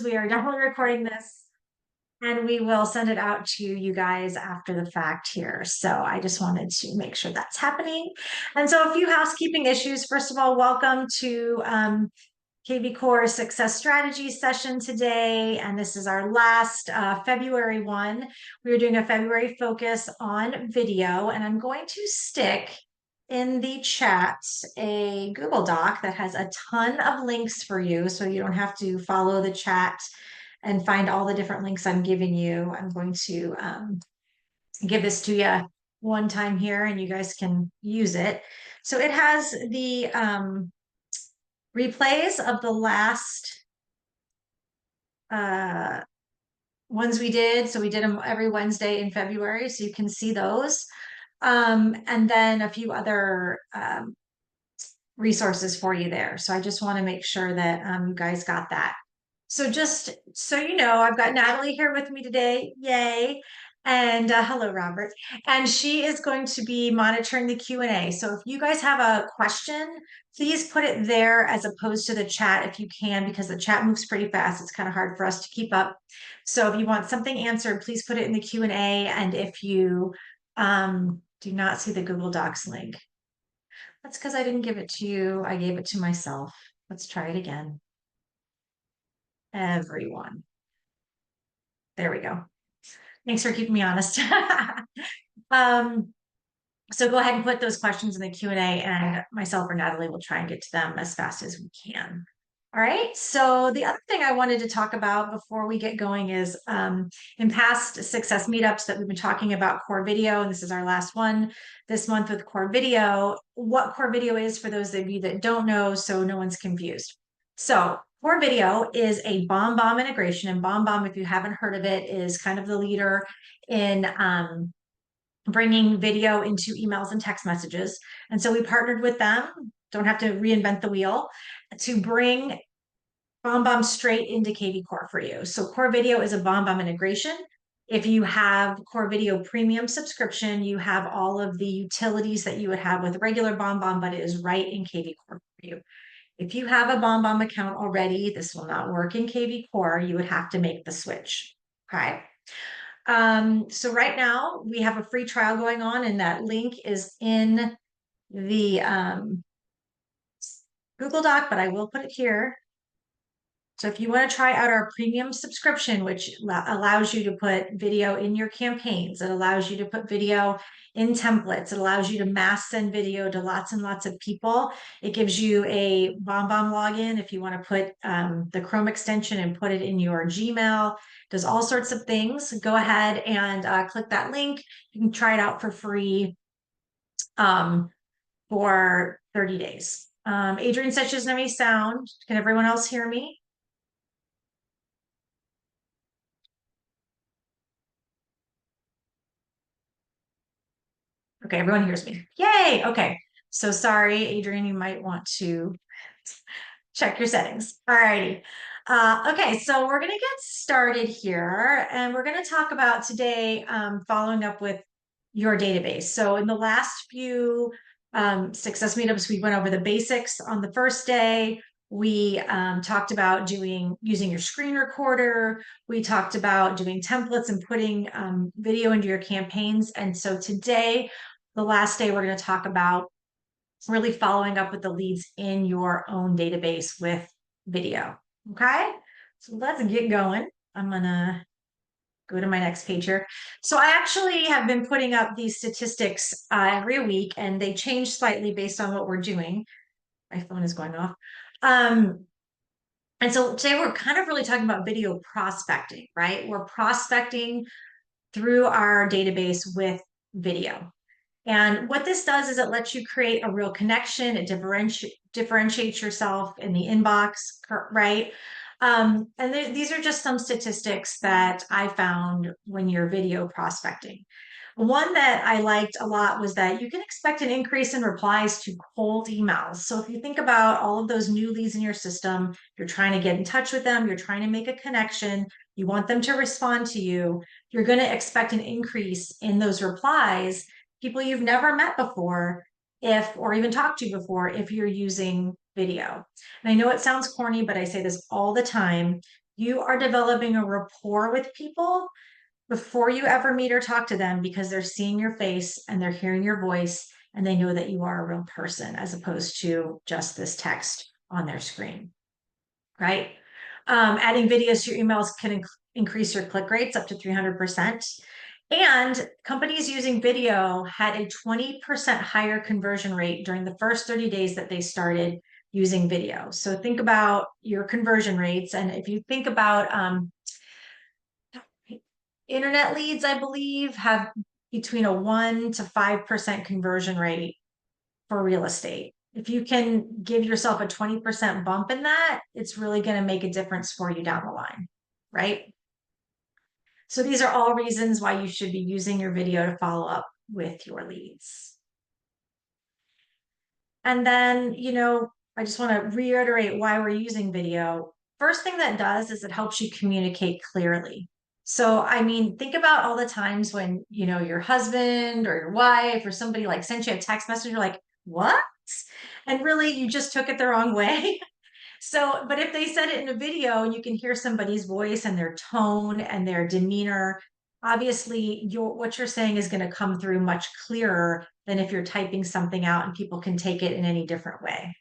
We are definitely recording this and we will send it out to you guys after the fact here. So I just wanted to make sure that's happening. And so a few housekeeping issues. First of all, welcome to kvCORE Success Strategy session today. And this is our last February one. We are doing a February focus on video, and I'm going to stick in the chat a Google Doc that has a ton of links for you, so you don't have to follow the chat and find all the different links I'm giving you. I'm going to give this to you one time here and you guys can use it. So it has the replays of the last uh, ones we did. So we did them every Wednesday in February, so you can see those. And then a few other resources for you there. So I just want to make sure that you guys got that. So just so you know, I've got Natalie here with me today. Yay. And hello, Robert. And she is going to be monitoring the Q&A. So if you guys have a question, please put it there as opposed to the chat if you can, because the chat moves pretty fast. It's kind of hard for us to keep up. So if you want something answered, please put it in the Q&A. And if you do not see the Google Docs link, that's because I didn't give it to you. I gave it to myself. Let's try it again. Everyone. There we go. Thanks for keeping me honest. um, so go ahead and put those questions in the Q&A and myself or Natalie will try and get to them as fast as we can. All right. So the other thing I wanted to talk about before we get going is in past success meetups that we've been talking about core video, and this is our last one this month with core video, what core video is for those of you that don't know, so no one's confused. So core video is a BombBomb integration, and BombBomb, if you haven't heard of it, is kind of the leader in bringing video into emails and text messages. And so we partnered with them, don't have to reinvent the wheel, to bring BombBomb straight into kvCORE for you. So Core Video is a BombBomb integration. If you have Core Video Premium subscription, you have all of the utilities that you would have with regular BombBomb, but it is right in kvCORE for you. If you have a BombBomb account already, this will not work in kvCORE. You would have to make the switch. Okay. So right now we have a free trial going on, and that link is in the Google Doc, but I will put it here. So if you want to try out our premium subscription, which allows you to put video in your campaigns, it allows you to put video in templates, it allows you to mass send video to lots and lots of people. It gives you a BombBomb login if you want to put the Chrome extension and put it in your Gmail. Does all sorts of things. Go ahead and click that link. You can try it out for free for 30 days. Adrian said she doesn't have any sound. Can everyone else hear me? Okay, everyone hears me. Yay! Okay. So sorry, Adrian, you might want to check your settings. All righty. Okay, so we're going to get started here, and we're going to talk about today following up with your database. So in the last few success meetups, we went over the basics on the first day. We talked about using your screen recorder. We talked about doing templates and putting video into your campaigns. And so today, the last day, we're going to talk about really following up with the leads in your own database with video. Okay, so let's get going. I'm going to go to my next page here. So I actually have been putting up these statistics every week, and they change slightly based on what we're doing. My phone is going off. And so today we're kind of really talking about video prospecting, right? We're prospecting through our database with video. And what this does is it lets you create a real connection. It differentiates yourself in the inbox, right? And these are just some statistics that I found when you're video prospecting. One that I liked a lot was that you can expect an increase in replies to cold emails. So if you think about all of those new leads in your system, you're trying to get in touch with them, you're trying to make a connection, you want them to respond to you, you're going to expect an increase in those replies, people you've never met before, or even talked to before, if you're using video. And I know it sounds corny, but I say this all the time. You are developing a rapport with people before you ever meet or talk to them because they're seeing your face and they're hearing your voice and they know that you are a real person as opposed to just this text on their screen, right? Adding videos to your emails can increase your click rates up to 300%. And companies using video had a 20% higher conversion rate during the first 30 days that they started using video. So think about your conversion rates. And if you think about internet leads, I believe, have between a 1 to 5% conversion rate for real estate. If you can give yourself a 20% bump in that, it's really going to make a difference for you down the line, right? So these are all reasons why you should be using your video to follow up with your leads. And then, I just want to reiterate why we're using video. First thing that does is it helps you communicate clearly. So, I mean, think about all the times when, your husband or your wife or somebody like sent you a text message, you're like, what? And really, you just took it the wrong way. So, but if they said it in a video and you can hear somebody's voice and their tone and their demeanor, obviously what you're saying is going to come through much clearer than if you're typing something out and people can take it in any different way.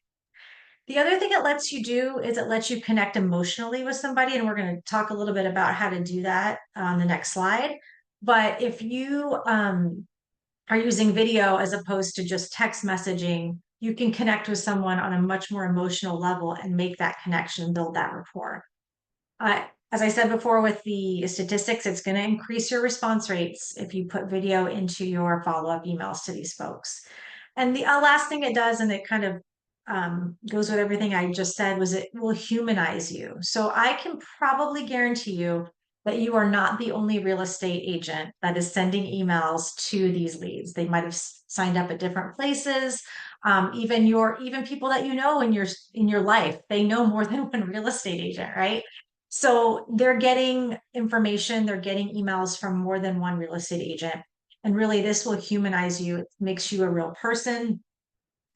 The other thing it lets you do is it lets you connect emotionally with somebody, and we're going to talk a little bit about how to do that on the next slide. But if you are using video as opposed to just text messaging, you can connect with someone on a much more emotional level and make that connection, build that rapport. As I said before with the statistics, it's going to increase your response rates if you put video into your follow-up emails to these folks. And the last thing it does, and it kind of goes with everything I just said, was it will humanize you. So I can probably guarantee you that you are not the only real estate agent that is sending emails to these leads. They might have signed up at different places. Even people that you know in your life, they know more than one real estate agent, right? So they're getting information, they're getting emails from more than one real estate agent. And really, this will humanize you. It makes you a real person.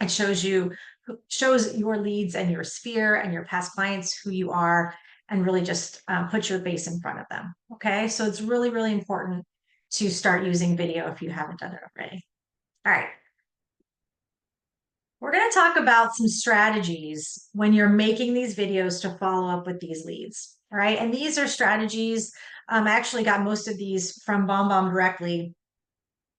It shows your leads and your sphere and your past clients who you are, and really just put your face in front of them. Okay, so it's really, really important to start using video if you haven't done it already. All right. We're going to talk about some strategies when you're making these videos to follow up with these leads. All right. And these are strategies. I actually got most of these from BombBomb directly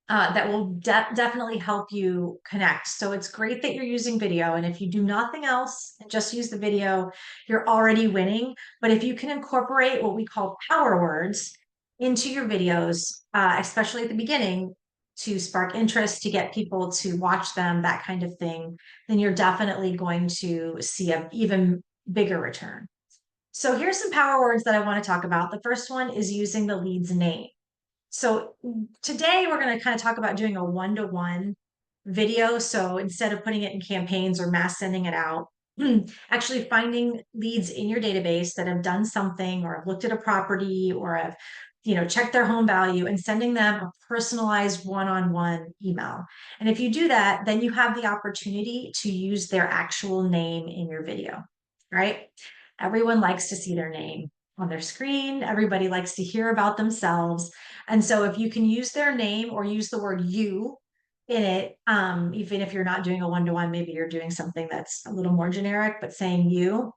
that will definitely help you connect. So it's great that you're using video. And if you do nothing else and just use the video, you're already winning. But if you can incorporate what we call power words into your videos, especially at the beginning, to spark interest, to get people to watch them, that kind of thing, then you're definitely going to see an even bigger return. So here's some power words that I want to talk about. The first one is using the lead's name. So today we're going to kind of talk about doing a one-to-one video. So instead of putting it in campaigns or mass sending it out, actually finding leads in your database that have done something or have looked at a property or have checked their home value and sending them a personalized one-on-one email. And if you do that, then you have the opportunity to use their actual name in your video, right? Everyone likes to see their name on their screen. Everybody likes to hear about themselves. And so if you can use their name or use the word you in it, even if you're not doing a one-to-one, maybe you're doing something that's a little more generic, but saying you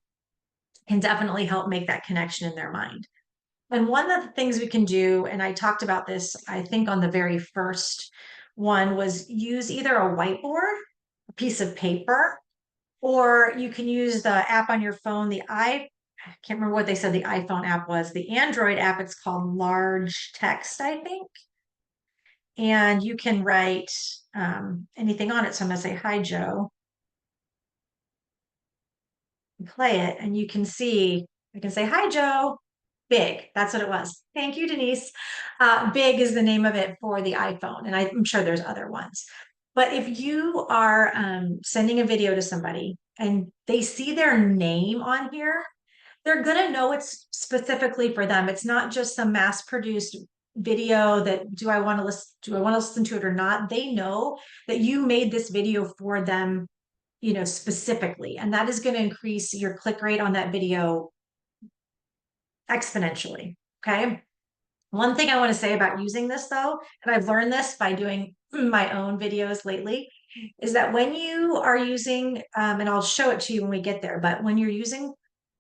can definitely help make that connection in their mind. And one of the things we can do, and I talked about this, I think on the very first one, was use either a whiteboard, a piece of paper, or you can use the app on your phone. I can't remember what they said the iPhone app was. The Android app, it's called Large Text, I think. And you can write anything on it. So I'm going to say, hi, Joe. Play it, and you can see, I can say, hi, Joe. Big. That's what it was. Thank you, Denise. Big is the name of it for the iPhone. And I'm sure there's other ones. But if you are sending a video to somebody and they see their name on here, they're going to know it's specifically for them. It's not just some mass produced video that do I want to listen to it or not? They know that you made this video for them, specifically, and that is going to increase your click rate on that video exponentially. Okay. One thing I want to say about using this though, and I've learned this by doing my own videos lately, is that when you are using, and I'll show it to you when we get there, but when you're using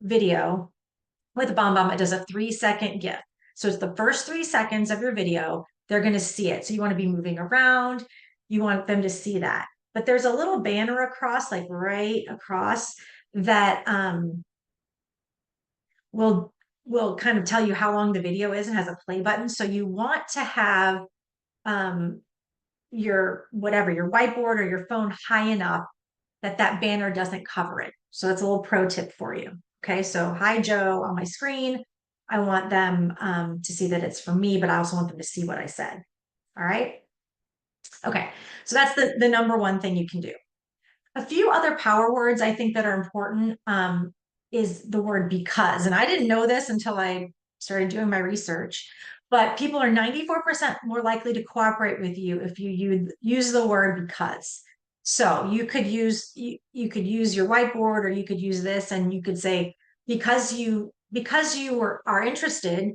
video with BombBomb, it does a 3-second GIF. So it's the first 3 seconds of your video, they're going to see it. So you want to be moving around, you want them to see that. But there's a little banner across, like right across, that will kind of tell you how long the video is and has a play button. So you want to have um, your whatever, your whiteboard or your phone high enough that that banner doesn't cover it. So that's a little pro tip for you. Okay, so hi Joe on my screen. I want them to see that it's from me, but I also want them to see what I said. All right. Okay, so that's the number one thing you can do. A few other power words I think that are important is the word because. And I didn't know this until I started doing my research, but people are 94% more likely to cooperate with you if you use the word because. So you could use your whiteboard or you could use this and you could say because you are interested,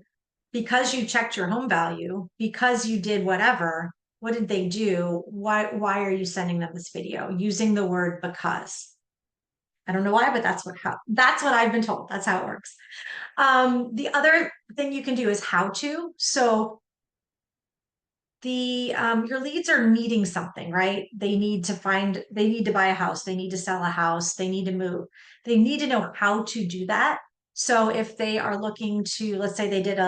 because you checked your home value, because you did whatever, what did they do? Why are you sending them this video? Using the word because. I don't know why, but that's what I've been told. That's how it works. The other thing you can do is how to. So the your leads are needing something, right? They need to buy a house, they need to sell a house, they need to move. They need to know how to do that. So if they are looking to, let's say they did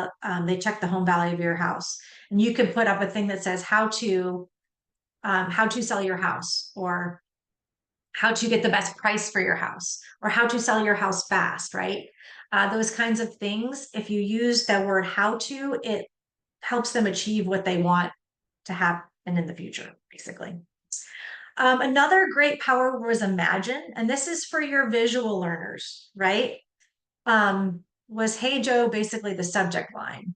they checked the home value of your house, and you could put up a thing that says how to sell your house, or how to get the best price for your house, or how to sell your house fast, right? Those kinds of things. If you use that word how to, it helps them achieve what they want to happen in the future, basically. Another great power was imagine, and this is for your visual learners, right? Was Hey Joe basically the subject line?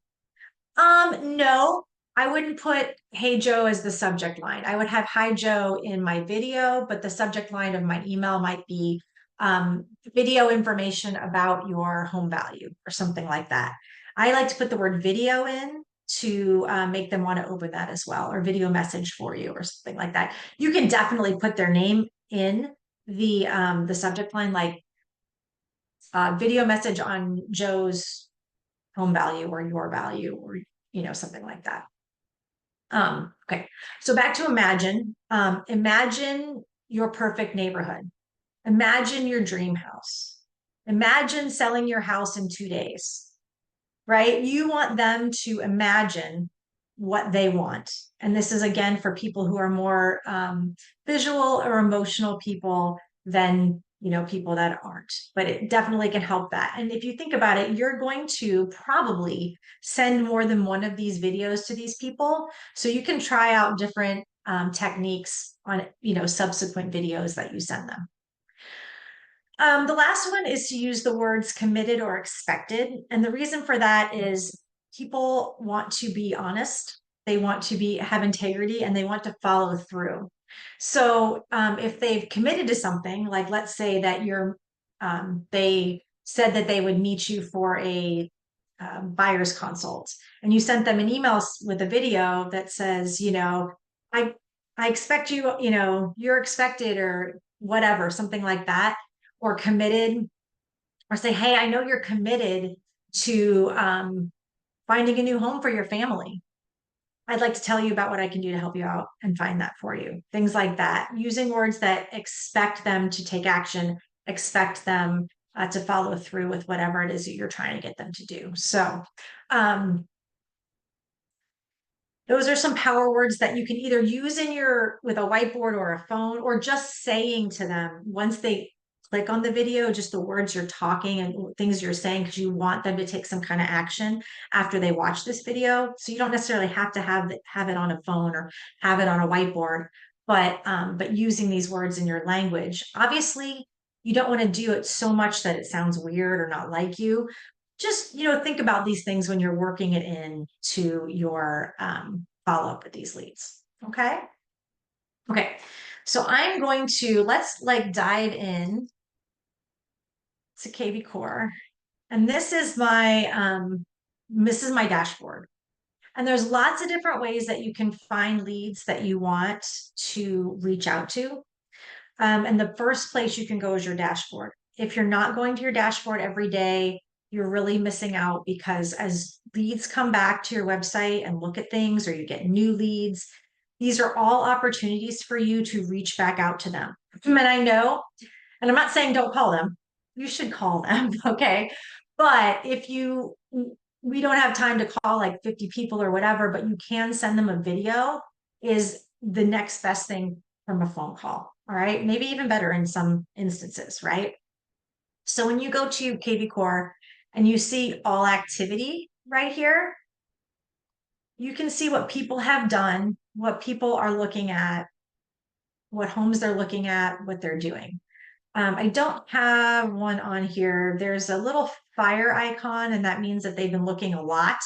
No, I wouldn't put Hey Joe as the subject line. I would have Hi Joe in my video, but the subject line of my email might be video information about your home value or something like that. I like to put the word video in to make them want to open that as well, or video message for you or something like that. You can definitely put their name in the subject line, like video message on Joe's home value or your value, or something like that. Okay, so back to imagine. Imagine your perfect neighborhood. Imagine your dream house. Imagine selling your house in 2 days, right? You want them to imagine what they want. And this is again for people who are more visual or emotional people than people that aren't, but it definitely can help that. And if you think about it, you're going to probably send more than one of these videos to these people, so you can try out different techniques on subsequent videos that you send them. The last one is to use the words committed or expected. And the reason for that is people want to be honest, they want to have integrity, and they want to follow through. So if they've committed to something, like let's say that they said that they would meet you for a buyer's consult, and you sent them an email with a video that says, I I expect you, you're expected, or whatever, something like that, or committed, or say, hey, I know you're committed to finding a new home for your family. I'd like to tell you about what I can do to help you out and find that for you. Things like that. Using words that expect them to take action, expect them to follow through with whatever it is that you're trying to get them to do. So, those are some power words that you can either use with a whiteboard or a phone, or just saying to them once they click on the video, just the words you're talking and things you're saying, because you want them to take some kind of action after they watch this video. So you don't necessarily have to have it on a phone or have it on a whiteboard, but using these words in your language. Obviously, you don't want to do it so much that it sounds weird or not like you. Just think about these things when you're working it into your follow-up with these leads. Okay, so I'm going to let's dive in to kvCORE, And this is my dashboard. And there's lots of different ways that you can find leads that you want to reach out to. And the first place you can go is your dashboard. If you're not going to your dashboard every day, you're really missing out, because as leads come back to your website and look at things, or you get new leads, these are all opportunities for you to reach back out to them. And I know, and I'm not saying don't call them, you should call them, okay? But if you, we don't have time to call like 50 people or whatever, but you can send them a video, is the next best thing from a phone call. All right. Maybe even better in some instances, right? So when you go to kvCORE and you see all activity right here, you can see what people have done, what people are looking at, what homes they're looking at, what they're doing. I don't have one on here. There's a little fire icon, and that means that they've been looking a lot.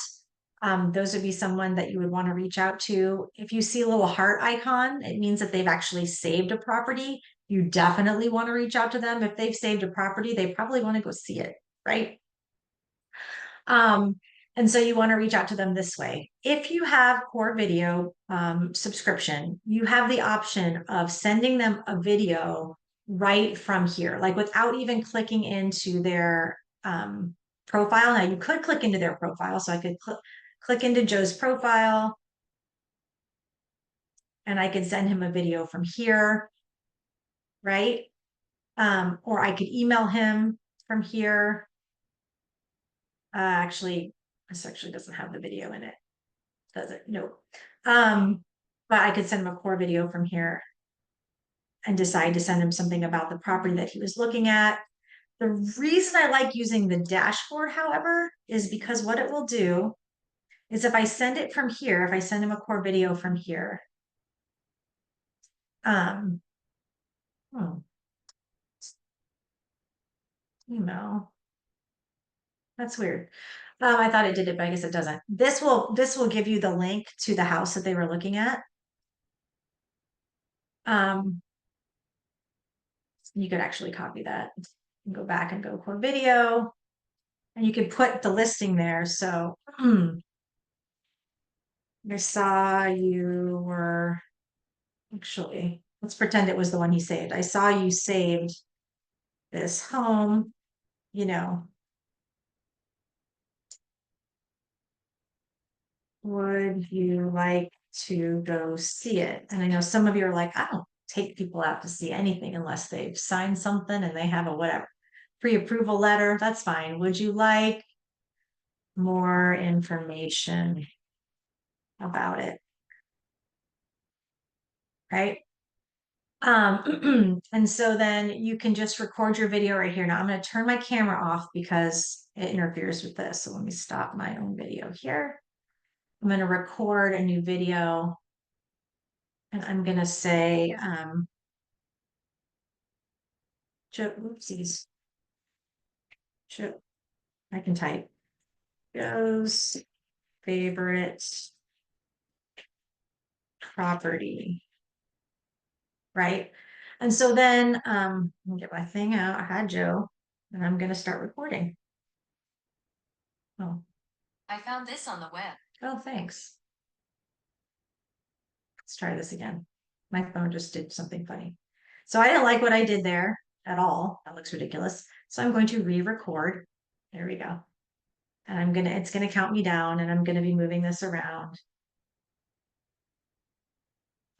Those would be someone that you would want to reach out to. If you see a little heart icon, it means that they've actually saved a property. You definitely want to reach out to them. If they've saved a property, they probably want to go see it, right? Um, and so you want to reach out to them this way. If you have Core Video subscription, you have the option of sending them a video right from here, like without even clicking into their profile. Now you could click into their profile, so I could click into Joe's profile and I could send him a video from here, right? Or I could email him from here. Actually, this actually doesn't have the video in it, does it? No. But I could send him a core video from here and decide to send him something about the property that he was looking at. The reason I like using the dashboard, however, is because what it will do is if I send it from here, if I send him a core video from here, um, hmm, email. That's weird. I thought it did it, but I guess it doesn't. This will give you the link to the house that they were looking at. Um, you could actually copy that and go back and go core video, and you could put the listing there. So I saw you were actually, let's pretend it was the one he saved. I saw you saved this home, you know, would you like to go see it? And I know some of you are like, I don't take people out to see anything unless they've signed something and they have a whatever pre-approval letter. That's fine. Would you like more information about it? Right. And so then you can just record your video right here. Now I'm going to turn my camera off because it interferes with this. So let me stop my own video here. I'm going to record a new video, and I'm going to say, oopsies. I can type Joe's favorite property, right? And so then let me get my thing out. I had Joe, and I'm going to start recording. Oh, I found this on the web. oh, thanks. Let's try this again. My phone just did something funny. So I didn't like what I did there at all. That looks ridiculous. So I'm going to re-record. There we go. And it's gonna count me down, and I'm gonna be moving this around.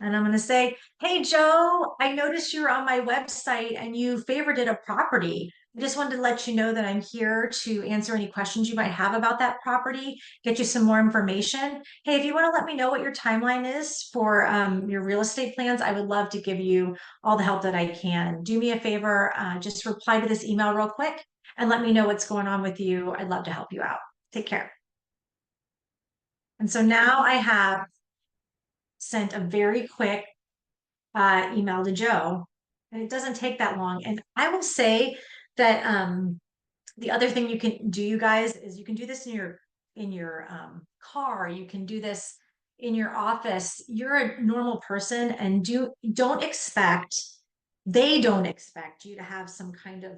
And I'm going to say, hey, Joe, I noticed you're on my website and you favorited a property. I just wanted to let you know that I'm here to answer any questions you might have about that property, get you some more information. Hey, if you want to let me know what your timeline is for your real estate plans, I would love to give you all the help that I can. Do me a favor, just reply to this email real quick and let me know what's going on with you. I'd love to help you out. Take care. And so now I have sent a very quick email to Joe, and it doesn't take that long. And I will say that the other thing you can do, you guys, is you can do this in your car. You can do this in your office. You're a normal person, and don't expect, they don't expect you to have some kind of,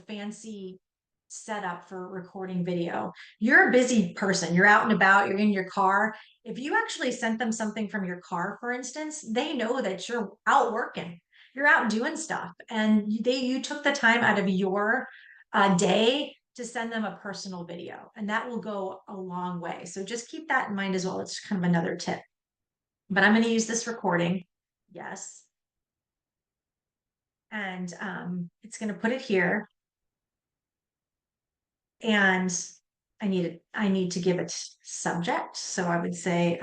fancy set up for recording video. You're a busy person, you're out and about, you're in your car. If you actually sent them something from your car, for instance, they know that you're out working, you're out doing stuff, and you took the time out of your day to send them a personal video, and that will go a long way. So just keep that in mind as well. It's kind of another tip. But I'm going to use this recording. Yes. And it's going to put it here. And I need to give it subject. So I would say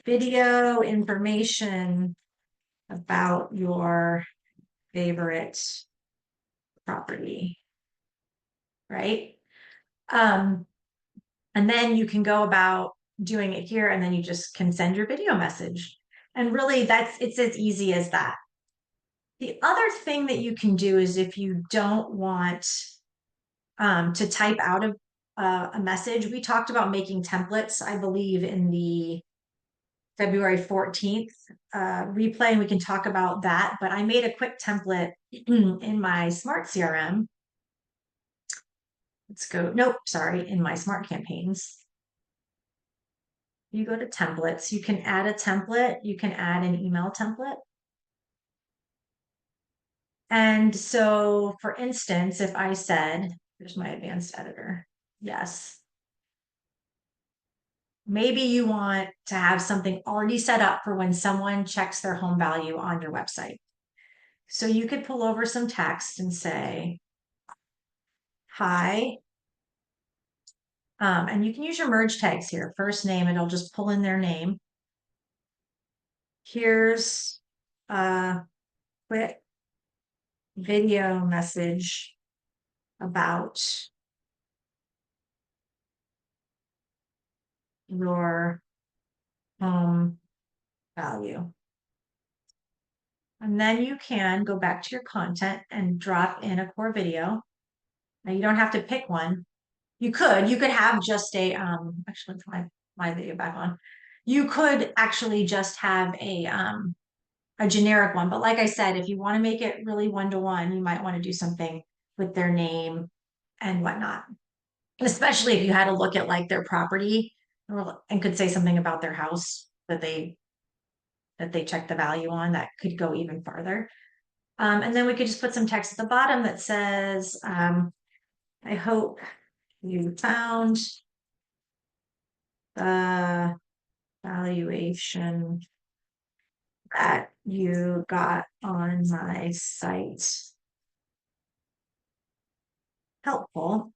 video information about your favorite property, right? Um, and then you can go about doing it here, and then you just can send your video message. And really, it's as easy as that. The other thing that you can do is if you don't want to type out a message, we talked about making templates, I believe, in the February 14th replay, and we can talk about that. But I made a quick template in my Smart CRM. Let's go, nope, sorry, in my Smart Campaigns. You go to templates, you can add a template, you can add an email template. And so, for instance, if I said, here's my advanced editor, yes. Maybe you want to have something already set up for when someone checks their home value on your website. So you could pull over some text and say, hi. And you can use your merge tags here. First name, it'll just pull in their name. Here's a quick video message about your home value. And then you can go back to your content and drop in a core video. Now you don't have to pick one. You could have just actually put my video back on. You could actually just have a generic one. But like I said, if you want to make it really one-to-one, you might want to do something with their name and whatnot. Especially if you had to look at like their property and could say something about their house that they checked the value on, that could go even farther. And then we could just put some text at the bottom that says, I hope you found the valuation that you got on my site helpful,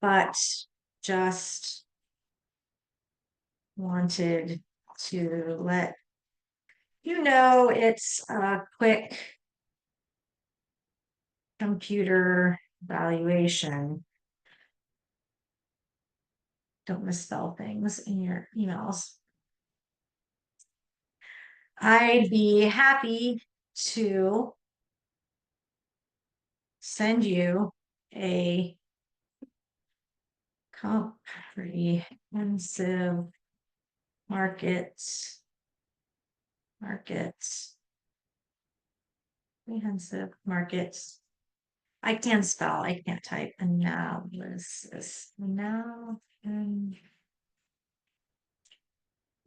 but just wanted to let you know it's a quick computer valuation. Don't misspell things in your emails. I'd be happy to send you a comprehensive markets comprehensive markets. I can't spell, I can't type.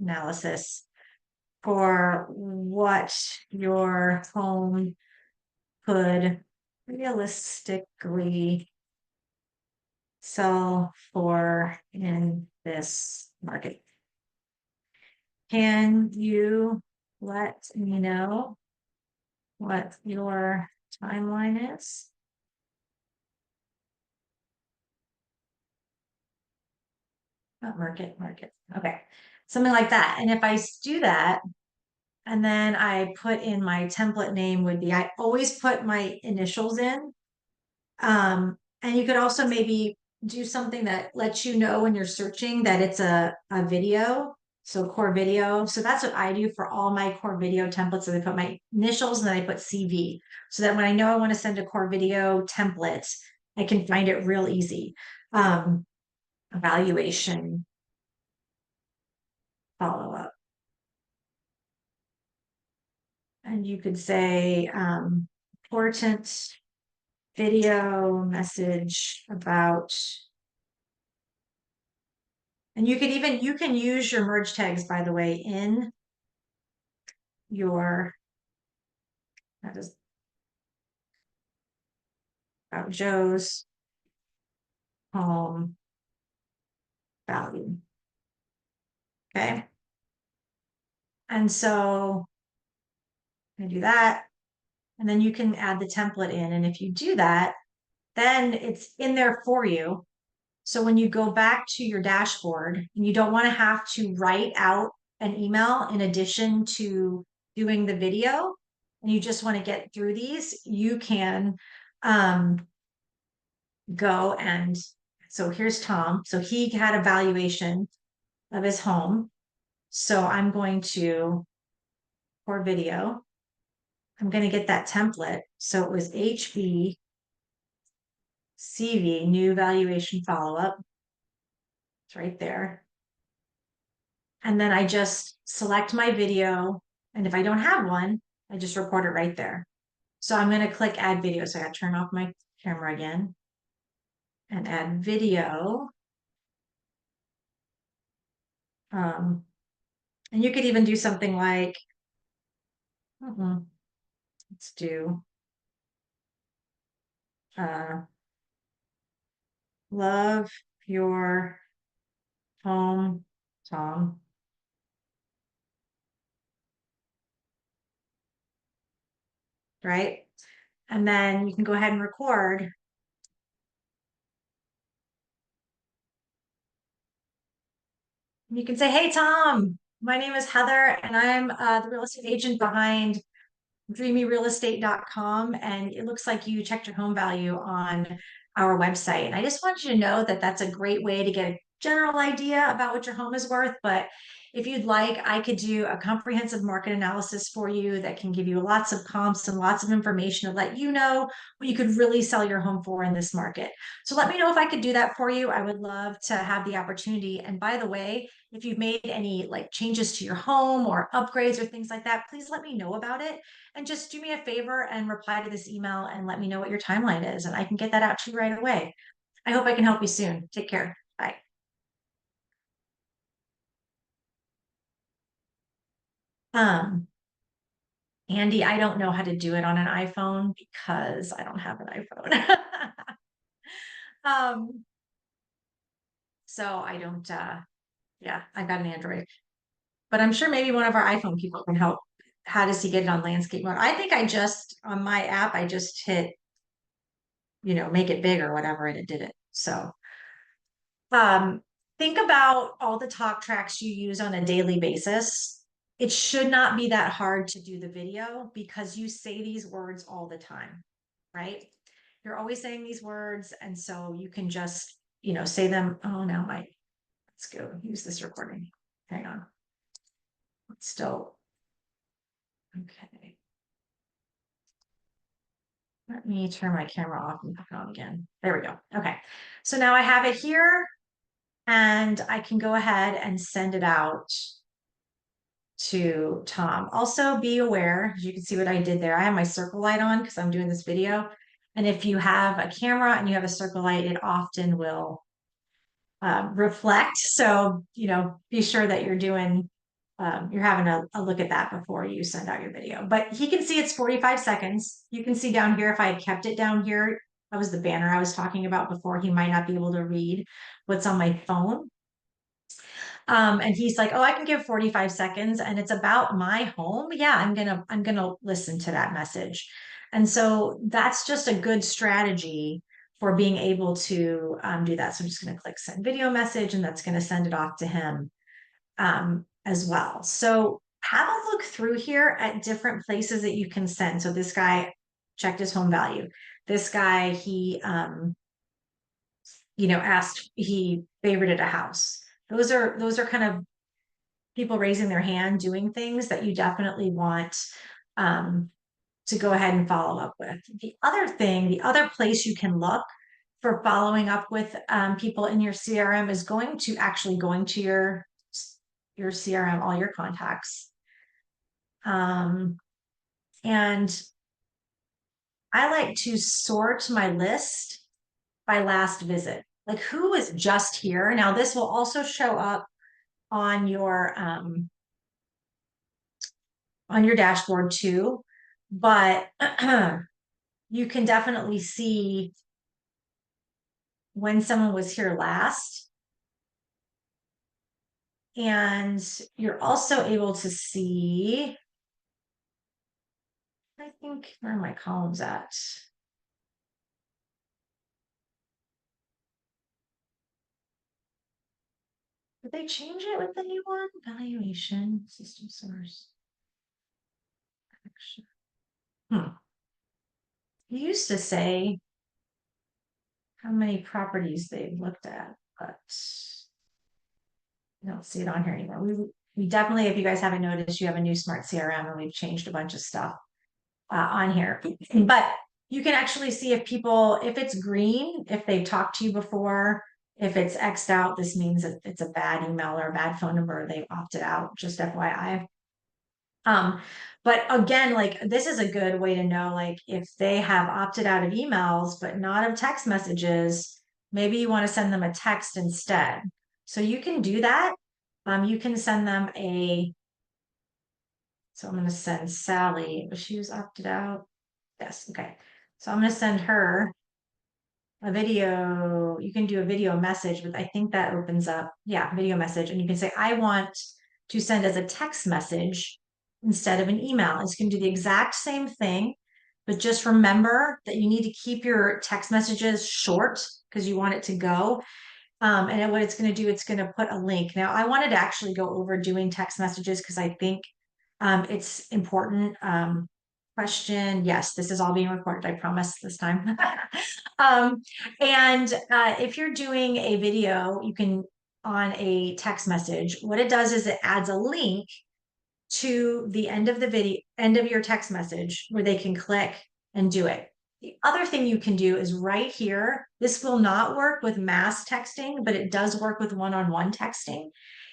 Analysis for what your home could realistically sell for in this market. Can you let me know what your timeline is? Not market. Okay. Something like that. And if I do that, and then I put in my template name would be, I always put my initials in. And you could also maybe do something that lets you know when you're searching that it's a video. So core video. So that's what I do for all my core video templates. So I put my initials and then I put CV. So that when I know I want to send a core video template, I can find it real easy. Evaluation follow-up. And you could say important video message about, and you can use your merge tags, by the way, in your, that is about Joe's home value. Okay. And so I do that. And then you can add the template in. And if you do that, then it's in there for you. So when you go back to your dashboard and you don't want to have to write out an email in addition to doing the video, and you just want to get through these, you can go and so here's Tom. So he had a valuation of his home. So I'm going to for video. I'm going to get that template. So it was HB CV, new valuation follow-up. It's right there. And then I just select my video. And if I don't have one, I just record it right there. So I'm going to click add video. So I got to turn off my camera again and add video. And you could even do something like, let's do, love your home, Tom. Right? And then you can go ahead and record. You can say, hey, Tom, my name is Heather, and I'm the real estate agent behind dreamyrealestate.com. And it looks like you checked your home value on our website. And I just want you to know that that's a great way to get a general idea about what your home is worth. But if you'd like, I could do a comprehensive market analysis for you that can give you lots of comps and lots of information to let you know what you could really sell your home for in this market. So let me know if I could do that for you. I would love to have the opportunity. And by the way, if you've made any like changes to your home or upgrades or things like that, please let me know about it. And just do me a favor and reply to this email and let me know what your timeline is, and I can get that out to you right away. I hope I can help you soon. Take care. Bye. Um, Andy, I don't know how to do it on an iPhone because I don't have an iPhone. um, so I don't, yeah, I got an Android, but I'm sure maybe one of our iPhone people can help. How does he get it on landscape mode? I think I just, on my app, I just hit, make it big or whatever, and it did it. So, Um, think about all the talk tracks you use on a daily basis. It should not be that hard to do the video because you say these words all the time, right? You're always saying these words, and so you can just, say them. Oh, now let's go use this recording. Hang on. It's still okay. Let me turn my camera off and put it on again. There we go. Okay. So now I have it here and I can go ahead and send it out to Tom. Also be aware, as you can see what I did there. I have my circle light on because I'm doing this video. And if you have a camera and you have a circle light, it often will reflect. So, be sure that you're having a look at that before you send out your video. But he can see it's 45 seconds. You can see down here, if I had kept it down here, that was the banner I was talking about before. He might not be able to read what's on my phone. And he's like, oh, I can give 45 seconds and it's about my home. Yeah, I'm gonna listen to that message. And so that's just a good strategy for being able to do that. So I'm just going to click send video message and that's going to send it off to him as well. So have a look through here at different places that you can send. So this guy checked his home value. This guy, he asked, he favorited a house. Those are kind of people raising their hand doing things that you definitely want to go ahead and follow up with. The other place you can look for following up with people in your CRM is going to your CRM, all your contacts. And I like to sort my list by last visit. Like who was just here? Now this will also show up on your dashboard too, but you can definitely see when someone was here last. And you're also able to see, I think, where are my columns at? Did they change it with the new one? Valuation, system source. Hmm. You used to say how many properties they've looked at, but I don't see it on here anymore. We definitely, if you guys haven't noticed, you have a new smart CRM and we've changed a bunch of stuff on here. But you can actually see if people, if it's green, if they've talked to you before, if it's X'd out, this means that it's a bad email or a bad phone number, they've opted out, just FYI. Um, but again, like this is a good way to know, like if they have opted out of emails, but not of text messages, maybe you want to send them a text instead. So you can do that. You can send them so I'm going to send Sally, but she was opted out. Yes, okay. So I'm going to send her a video. You can do a video message, but I think that opens up, yeah, video message. And you can say, I want to send as a text message instead of an email. It's going to do the exact same thing, but just remember that you need to keep your text messages short because you want it to go. And what it's going to do, it's going to put a link. Now, I wanted to actually go over doing text messages because I think it's important. Question, yes, this is all being recorded, I promise this time. um, and if you're doing a video, you can on a text message, what it does is it adds a link to the end of the video, end of your text message where they can click and do it. The other thing you can do is right here, this will not work with mass texting, but it does work with one-on-one texting,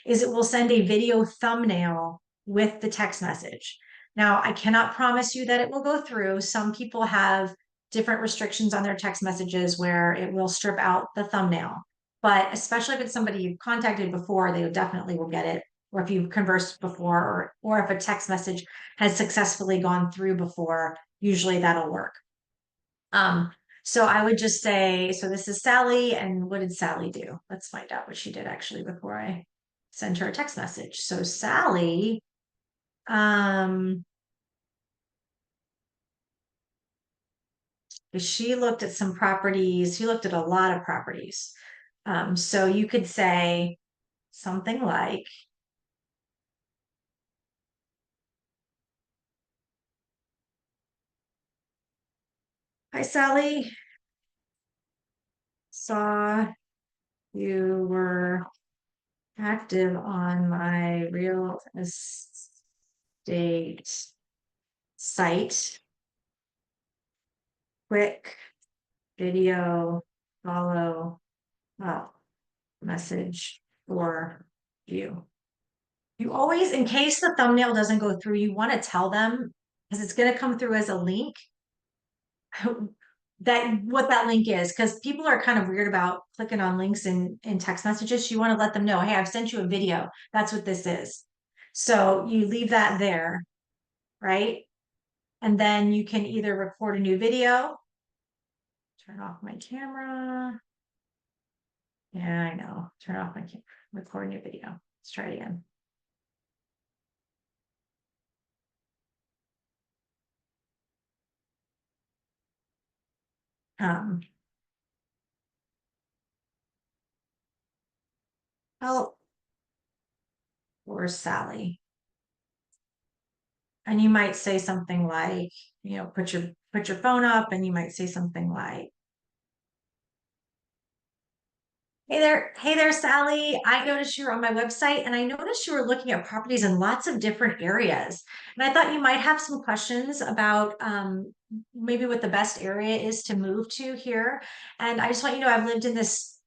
is it will send a video thumbnail with the text message. Now, I cannot promise you that it will go through. Some people have different restrictions on their text messages where it will strip out the thumbnail. But especially if it's somebody you've contacted before, they definitely will get it. Or if you've conversed before, or if a text message has successfully gone through before, usually that'll work. So I would just say, so this is Sally, and what did Sally do? Let's find out what she did actually before I send her a text message. So Sally, um, she looked at some properties. She looked at a lot of properties. So you could say something like, hi, Sally. Saw you were active on my real estate site. Quick video follow up message for you. You always, in case the thumbnail doesn't go through, you want to tell them because it's going to come through as a link that what that link is because people are kind of weird about clicking on links in text messages. So you want to let them know, hey, I've sent you a video. That's what this is. So you leave that there, right? And then you can either record a new video, turn off my camera. Yeah, I know. Turn off my camera, record a new video. Let's try it again. Um, oh, or Sally. And you might say something like, put your phone up and you might say something like, hey there, Sally. I noticed you were on my website and I noticed you were looking at properties in lots of different areas. And I thought you might have some questions about maybe what the best area is to move to here. And I just want you to know I've lived in this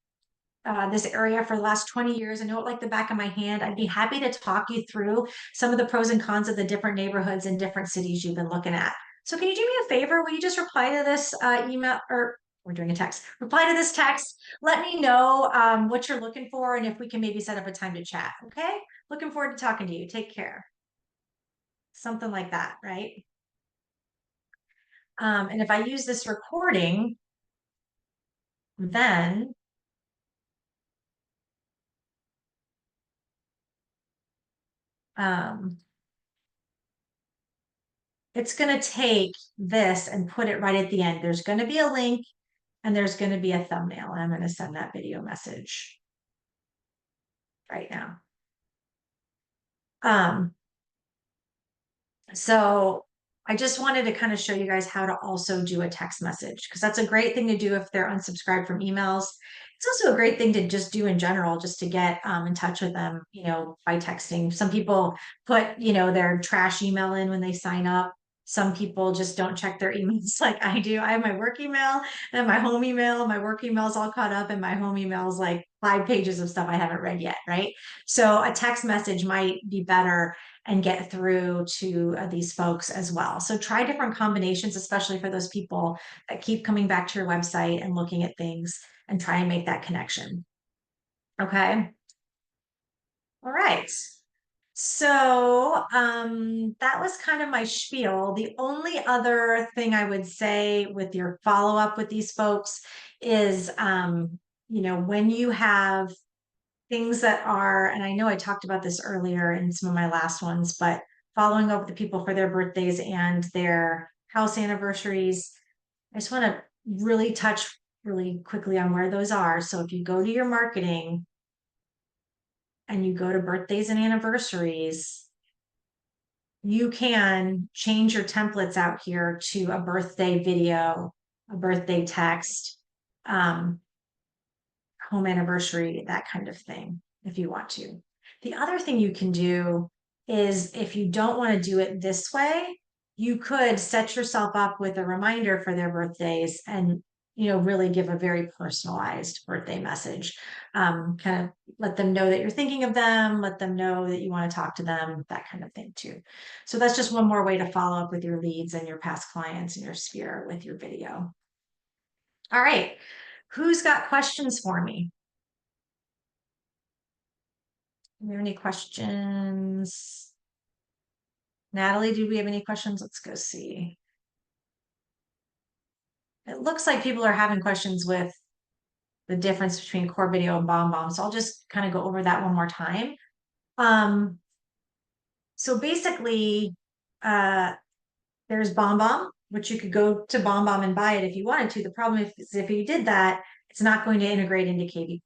area for the last 20 years. I know it like the back of my hand. I'd be happy to talk you through some of the pros and cons of the different neighborhoods and different cities you've been looking at. So can you do me a favor? Will you just reply to this email, or we're doing a text, reply to this text. Let me know what you're looking for and if we can maybe set up a time to chat. Okay. Looking forward to talking to you. Take care. Something like that, right? And if I use this recording, then um, it's going to take this and put it right at the end. There's going to be a link and there's going to be a thumbnail. And I'm going to send that video message right now. Um, So I just wanted to kind of show you guys how to also do a text message because that's a great thing to do if they're unsubscribed from emails. It's also a great thing to just do in general, just to get in touch with them, by texting. Some people put, their trash email in when they sign up. Some people just don't check their emails like I do. I have my work email and my home email. My work email is all caught up, and my home email is like 5 pages of stuff I haven't read yet, right? So a text message might be better and get through to these folks as well. So try different combinations, especially for those people that keep coming back to your website and looking at things, and try and make that connection. Okay. All right. So that was kind of my spiel. The only other thing I would say with your follow up with these folks is, when you have things that are, and I know I talked about this earlier in some of my last ones, but following up with the people for their birthdays and their house anniversaries, I just want to really touch really quickly on where those are. So if you go to your marketing and you go to birthdays and anniversaries, you can change your templates out here to a birthday video, a birthday text, um, home anniversary, that kind of thing, if you want to. The other thing you can do is, if you don't want to do it this way, you could set yourself up with a reminder for their birthdays and really give a very personalized birthday message. Kind of let them know that you're thinking of them, let them know that you want to talk to them, that kind of thing too. So that's just one more way to follow up with your leads and your past clients and your sphere with your video. All right. Who's got questions for me? Do we have any questions? Natalie, do we have any questions? Let's go see. It looks like people are having questions with the difference between core video and BombBomb. So I'll just kind of go over that one more time. Um, so basically, uh, there's BombBomb, which you could go to BombBomb and buy it if you wanted to. The problem is if you did that, it's not going to integrate into kvCORE.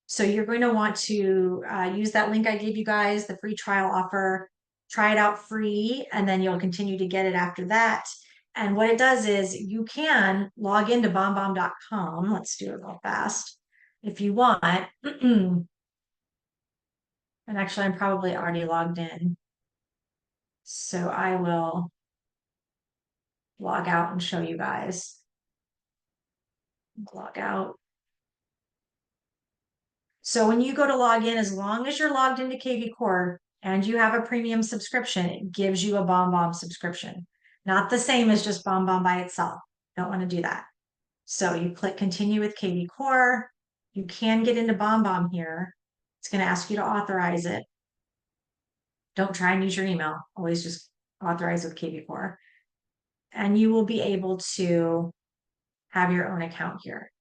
So you're going to want to use that link I gave you guys, the free trial offer, try it out free, and then you'll continue to get it after that. And what it does is you can log into bombbomb.com. Let's do it real fast if you want. And actually, I'm probably already logged in. So I will log out and show you guys. Log out. So when you go to log in, as long as you're logged into kvCORE and you have a premium subscription, it gives you a BombBomb subscription. Not the same as just BombBomb by itself. Don't want to do that. So you click continue with kvCORE. You can get into BombBomb here. It's going to ask you to authorize it. Don't try and use your email. Always just authorize with kvCORE. And you will be able to have your own account here.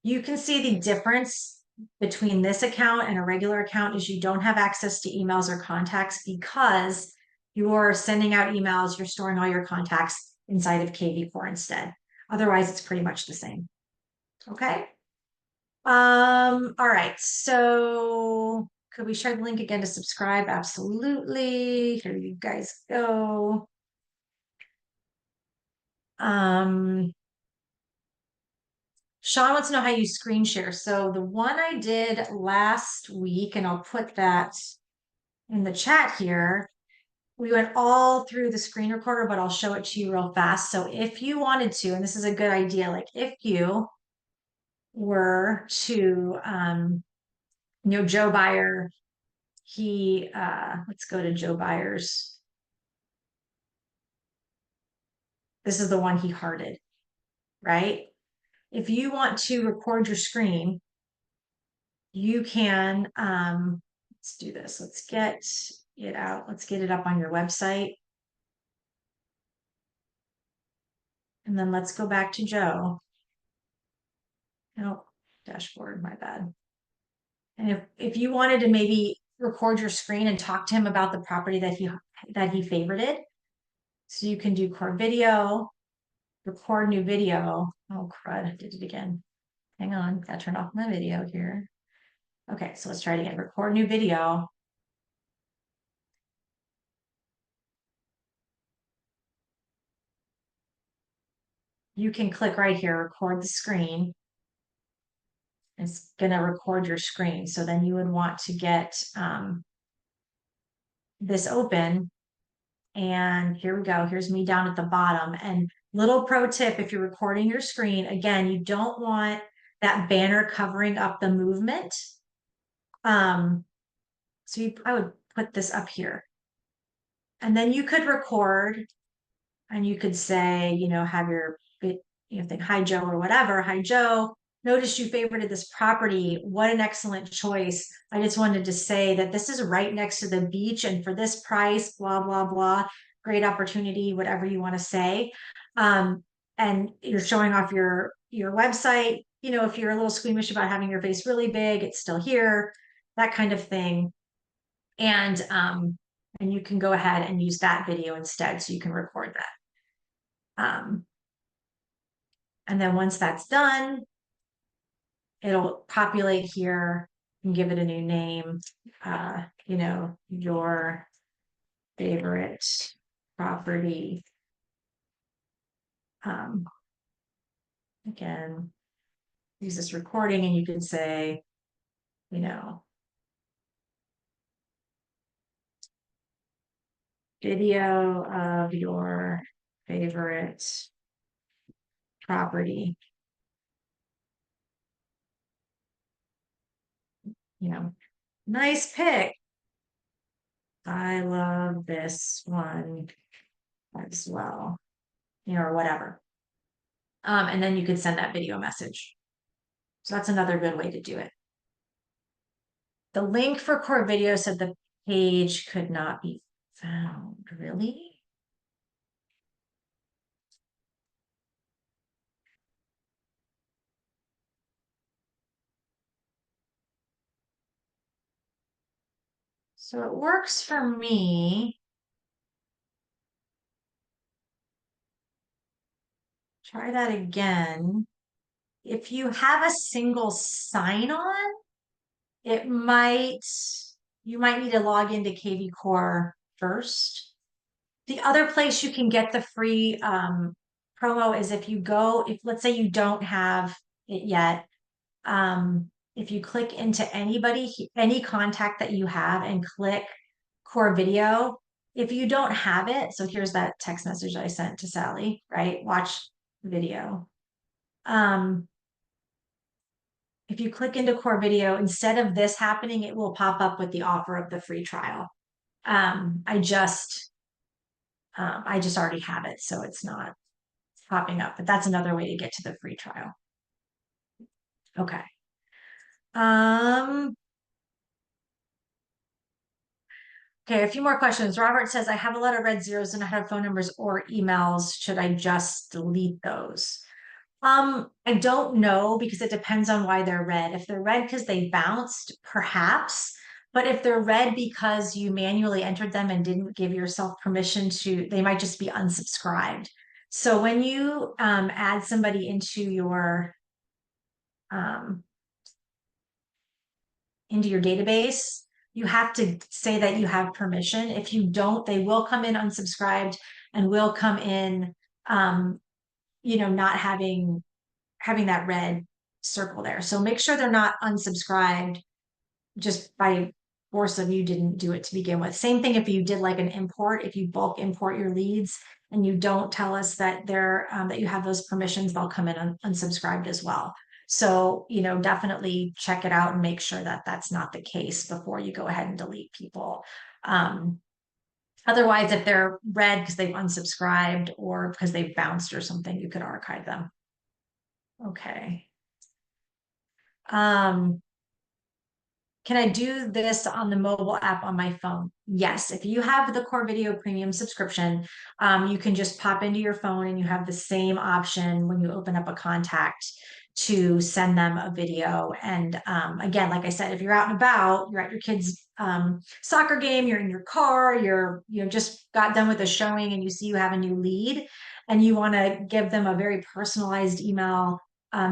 You can see the difference between this account and a regular account is you don't have access to emails or contacts because you're sending out emails, you're storing all your contacts inside of kvCORE instead. Otherwise, it's pretty much the same. Okay. All right. So could we share the link again to subscribe? Absolutely. Here you guys go. Um, Sean wants to know how you screen share. So the one I did last week, and I'll put that in the chat here, we went all through the screen recorder, but I'll show it to you real fast. So if you wanted to, and this is a good idea, like if you were to, Joe Buyer, let's go to Joe Buyer's This is the one he hearted, right? If you want to record your screen, you can, let's do this. Let's get it out. Let's get it up on your website. And then let's go back to Joe. No, dashboard, my bad. And if you wanted to maybe record your screen and talk to him about the property that he favorited, so you can do core video, record new video. Oh crud, I did it again. Hang on, gotta turn off my video here. Okay, so let's try it again. Record new video. You can click right here, record the screen. It's gonna record your screen. So then you would want to get this open. And here we go. Here's me down at the bottom. And little pro tip, if you're recording your screen, again, you don't want that banner covering up the movement. I would put this up here. And then you could record and you could say, have your think, hi Joe or whatever. Hi Joe, noticed you favorited this property. What an excellent choice. I just wanted to say that this is right next to the beach, and for this price, blah, blah, blah, great opportunity, whatever you want to say. And you're showing off your website. If you're a little squeamish about having your face really big, it's still here, that kind of thing. And you can go ahead and use that video instead, so you can record that. And then once that's done, it'll populate here and give it a new name. Your favorite property. Again, use this recording and you can say, video of your favorite property. Nice pick. I love this one as well, or whatever. And then you could send that video message. So that's another good way to do it. The link for core video said the page could not be found. Really? So it works for me. Try that again. If you have a single sign-on, you might need to log into kvCORE first. The other place you can get the free promo is if let's say you don't have it yet, if you click into any contact that you have and click core video, if you don't have it, so here's that text message I sent to Sally, right? Watch video. If you click into core video, instead of this happening, it will pop up with the offer of the free trial. I just already have it, so it's not popping up, but that's another way to get to the free trial. Okay. Okay, a few more questions. Robert says, I have a lot of red zeros and I have phone numbers or emails. Should I just delete those? I don't know, because it depends on why they're red. If they're red because they bounced, perhaps. But if they're red because you manually entered them and didn't give yourself permission they might just be unsubscribed. So when you add somebody into your database, you have to say that you have permission. If you don't, they will come in unsubscribed and will come in, not having that red circle there. So make sure they're not unsubscribed just by force of you didn't do it to begin with. Same thing if you did like an import, if you bulk import your leads and you don't tell us that that you have those permissions, they'll come in unsubscribed as well. So, definitely check it out and make sure that that's not the case before you go ahead and delete people. Otherwise, if they're red because they've unsubscribed or because they've bounced or something, you could archive them. Okay. Um, Can I do this on the mobile app on my phone? Yes. If you have the Core Video Premium subscription, you can just pop into your phone and you have the same option when you open up a contact to send them a video. And again, like I said, if you're out and about, you're at your kid's soccer game, you're in your car, just got done with a showing and you see you have a new lead and you want to give them a very personalized email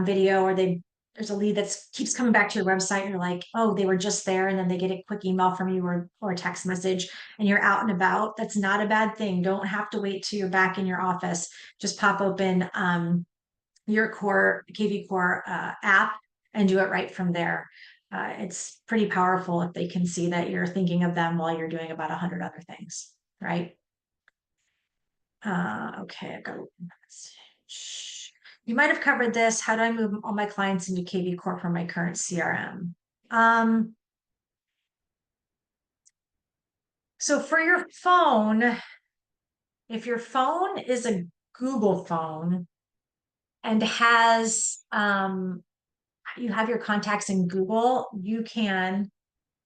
video, or there's a lead that keeps coming back to your website and you're like, oh, they were just there, and then they get a quick email from you or a text message and you're out and about. That's not a bad thing. Don't have to wait till you're back in your office. Just pop open your core kvCORE app and do it right from there. It's pretty powerful if they can see that you're thinking of them while you're doing about 100 other things, right? Okay, I've got a message. You might have covered this. How do I move all my clients into kvCORE from my current CRM? So for your phone, if your phone is a Google phone and you have your contacts in Google, you can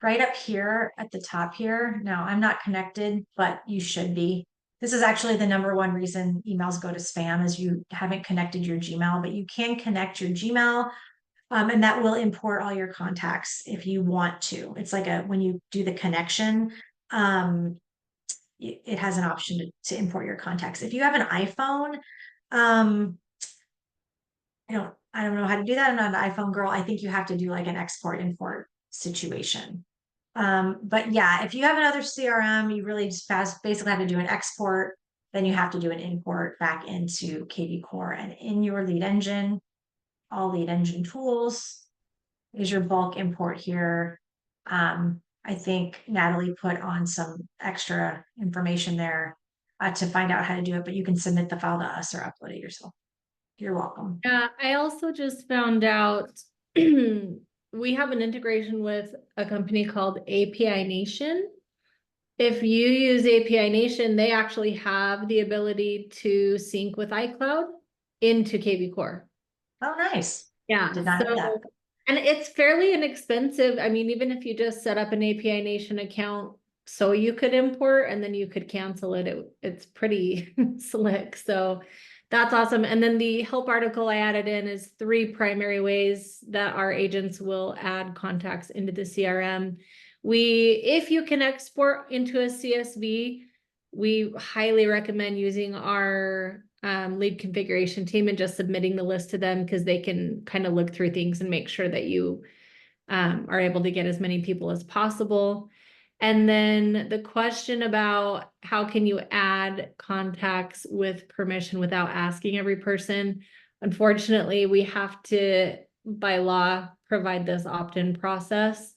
right up here at the top here. Now, I'm not connected, but you should be. This is actually the number one reason emails go to spam is you haven't connected your Gmail, but you can connect your Gmail, and that will import all your contacts if you want to. It's like when you do the connection, um, it has an option to import your contacts. If you have an iPhone, um, I don't know how to do that. I'm not an iPhone girl. I think you have to do like an export import situation. But yeah, if you have another CRM, you really just basically have to do an export, then you have to do an import back into kvCORE, and in your lead engine, all lead engine tools is your bulk import here. I think Natalie put on some extra information there to find out how to do it, but you can submit the file to us or upload it yourself. You're welcome. Yeah, I also just found out we have an integration with a company called API Nation. If you use API Nation, they actually have the ability to sync with iCloud into kvCORE. Oh, nice. Yeah, Did not know that. and it's fairly inexpensive. I mean, even if you just set up an API Nation account so you could import and then you could cancel it, it's pretty slick. So that's awesome. And then the help article I added in is 3 primary ways that our agents will add contacts into the CRM. If you can export into a CSV, we highly recommend using our lead configuration team and just submitting the list to them, because they can kind of look through things and make sure that you are able to get as many people as possible. And then the question about how can you add contacts with permission without asking every person? Unfortunately, we have to, by law, provide this opt-in process.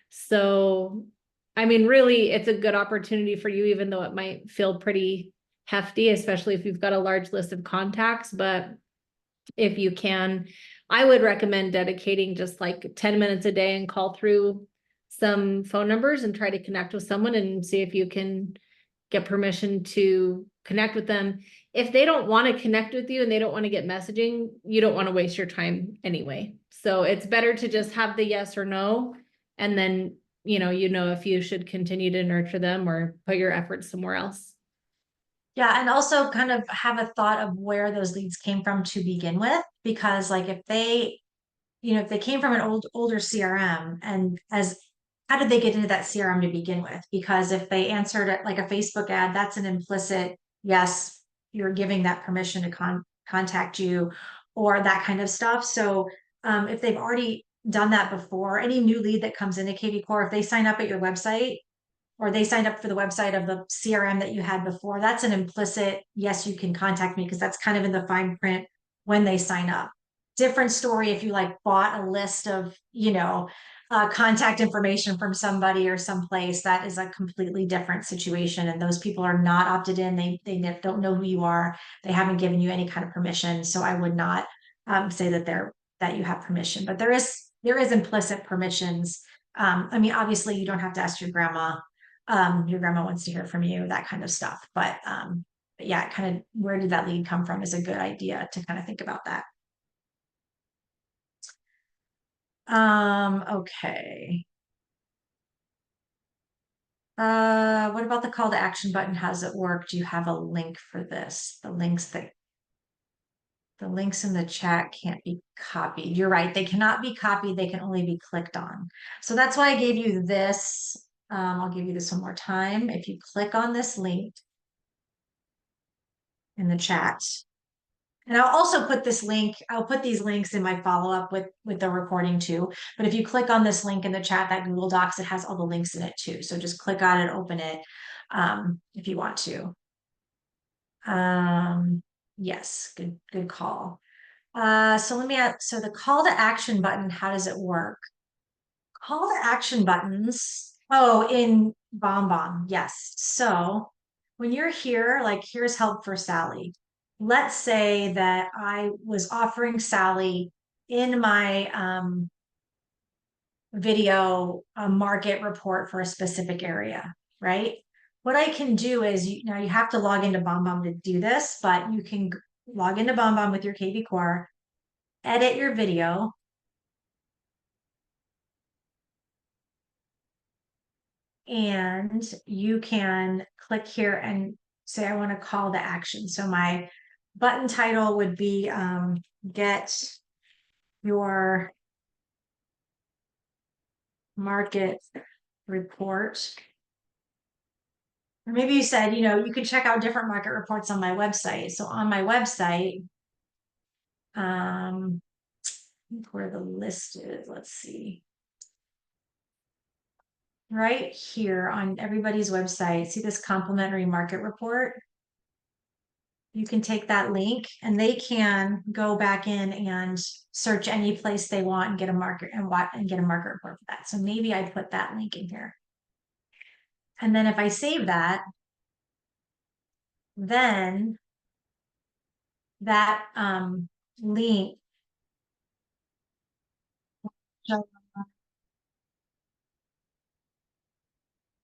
So, I mean, really, it's a good opportunity for you, even though it might feel pretty hefty, especially if you've got a large list of contacts. But if you can, I would recommend dedicating just like 10 minutes a day and call through some phone numbers and try to connect with someone and see if you can get permission to connect with them. If they don't want to connect with you and they don't want to get messaging, you don't want to waste your time anyway. So it's better to just have the yes or no, and then you know if you should continue to nurture them or put your efforts somewhere else. Yeah, and also kind of have a thought of where those leads came from to begin with, because like if they came from an older CRM, and as how did they get into that CRM to begin with? Because if they answered it like a Facebook ad, that's an implicit yes, you're giving that permission to contact you or that kind of stuff. So if they've already done that before, any new lead that comes into kvCORE, if they sign up at your website or they signed up for the website of the CRM that you had before, that's an implicit, yes, you can contact me, because that's kind of in the fine print when they sign up. Different story if you like bought a list of, contact information from somebody or someplace. That is a completely different situation. And those people are not opted in. They don't know who you are. They haven't given you any kind of permission. So I would not say that you have permission, but there is implicit permissions. I mean, obviously you don't have to ask your grandma your grandma wants to hear from you, that kind of stuff. But yeah, kind of where did that lead come from is a good idea to kind of think about that. Okay. What about the call to action button? How does it work? Do you have a link for this? The links in the chat can't be copied. You're right. They cannot be copied. They can only be clicked on. So that's why I gave you this. I'll give you this one more time. If you click on this link in the chat, and I'll also put this link, I'll put these links in my follow-up with the recording too. But if you click on this link in the chat, that Google Docs, it has all the links in it too. So just click on it, open it, if you want to. Yes, good call. So let me add, so the call to action button, how does it work? Call to action buttons. Oh, in BombBomb, yes. So when you're here, like here's help for Sally. Let's say that I was offering Sally in my video a market report for a specific area, right? What I can do is now you have to log into BombBomb to do this, but you can log into BombBomb with your kvCORE, edit your video, and you can click here and say, I want to call to action. So my button title would be get your market report. Or maybe you said, you can check out different market reports on my website. So on my website, where the list is, let's see. Right here on everybody's website, see this complimentary market report? You can take that link and they can go back in and search any place they want and get a market and get a market report for that. So maybe I put that link in here. And then if I save that, then that link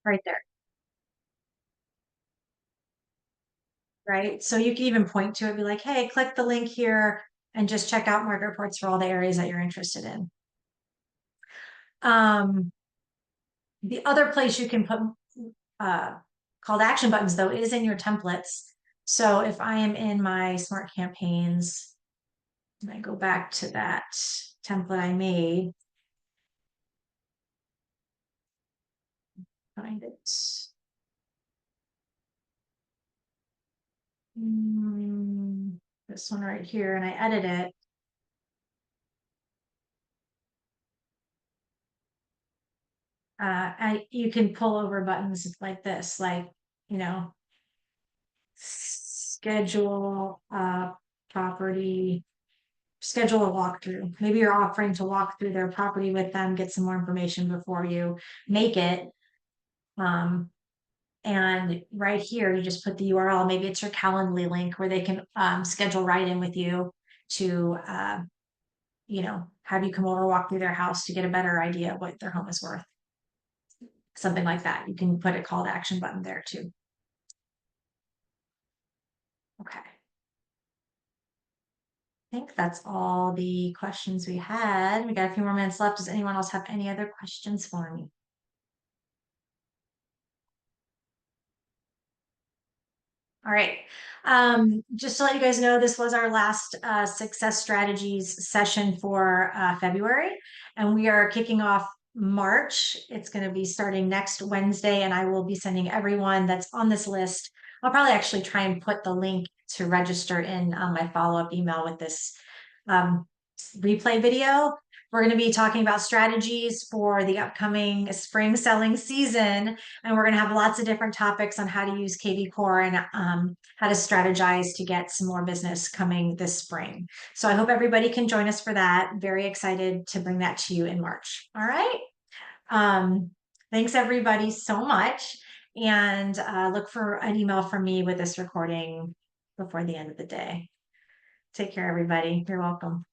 right there, right? So you can even point to it, be like, hey, click the link here and just check out market reports for all the areas that you're interested in. The other place you can put call to action buttons though is in your templates. So if I am in my smart campaigns, and I go back to that template I made, find it. This one right here, and I edit it. You can pull over buttons like this, like, schedule property, schedule a walkthrough. Maybe you're offering to walk through their property with them, get some more information before you make it. And right here, you just put the URL. Maybe it's your Calendly link where they can schedule right in with you to, have you come over, walk through their house to get a better idea of what their home is worth. Something like that. You can put a call to action button there too. Okay. I think that's all the questions we had. We got a few more minutes left. Does anyone else have any other questions for me? All right. Just to let you guys know, this was our last success strategies session for February, and we are kicking off March. It's going to be starting next Wednesday, and I will be sending everyone that's on this list. I'll probably actually try and put the link to register in my follow-up email with this replay video. We're going to be talking about strategies for the upcoming spring selling season, and we're going to have lots of different topics on how to use kvCORE and how to strategize to get some more business coming this spring. So I hope everybody can join us for that. Very excited to bring that to you in March. All right. Thanks everybody so much, and look for an email from me with this recording before the end of the day. Take care, everybody. You're welcome.